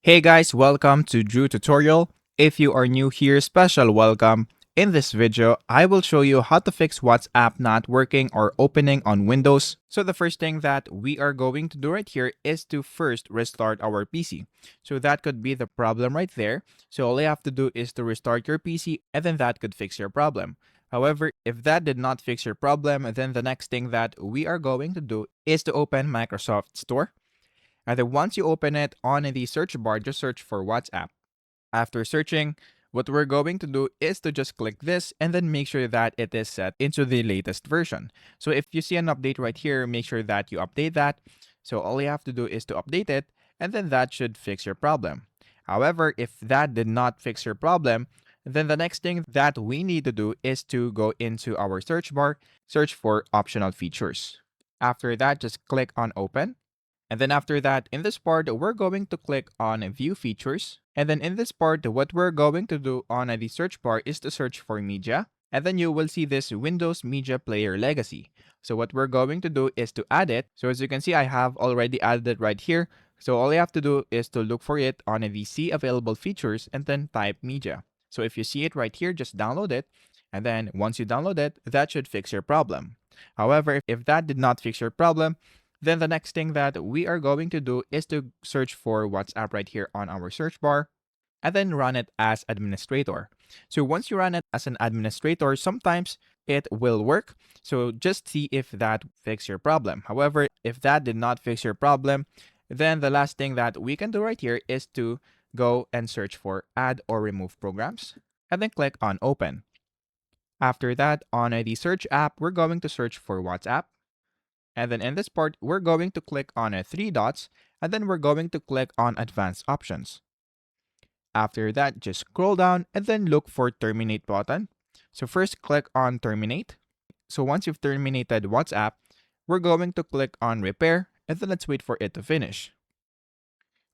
Hey guys, welcome to Drew Tutorial. If you are new here, special welcome. In this video, I will show you how to fix WhatsApp not working or opening on Windows. So the first thing that we are going to do right here is to first restart our PC. So that could be the problem right there. So all you have to do is to restart your PC and then that could fix your problem. However, if that did not fix your problem, then the next thing that we are going to do is to open Microsoft Store. And then once you open it on the search bar, just search for WhatsApp. After searching, what we're going to do is to just click this and then make sure that it is set into the latest version. So if you see an update right here, make sure that you update that. So all you have to do is to update it and then that should fix your problem. However, if that did not fix your problem, then the next thing that we need to do is to go into our search bar, search for optional features. After that, just click on open. And then after that, in this part, we're going to click on View Features. And then in this part, what we're going to do on the search bar is to search for media. And then you will see this Windows Media Player Legacy. So what we're going to do is to add it. So as you can see, I have already added it right here. So all you have to do is to look for it on the See Available Features and then type media. So if you see it right here, just download it. And then once you download it, that should fix your problem. However, if that did not fix your problem, then the next thing that we are going to do is to search for WhatsApp right here on our search bar and then run it as administrator. So once you run it as an administrator, sometimes it will work. So just see if that fixes your problem. However, if that did not fix your problem, then the last thing that we can do right here is to go and search for add or remove programs and then click on open. After that, on the search app, we're going to search for WhatsApp. And then in this part, we're going to click on three dots, and then we're going to click on Advanced Options. After that, just scroll down and then look for Terminate button. So first click on Terminate. So once you've terminated WhatsApp, we're going to click on Repair, and then let's wait for it to finish.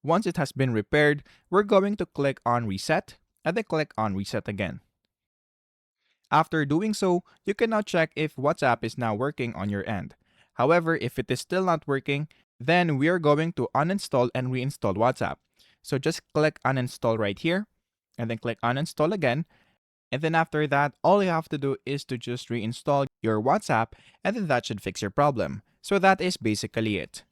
Once it has been repaired, we're going to click on Reset, and then click on Reset again. After doing so, you can now check if WhatsApp is now working on your end. However, if it is still not working, then we are going to uninstall and reinstall WhatsApp. So just click uninstall right here, and then click uninstall again. And then after that, all you have to do is to just reinstall your WhatsApp, and then that should fix your problem. So that is basically it.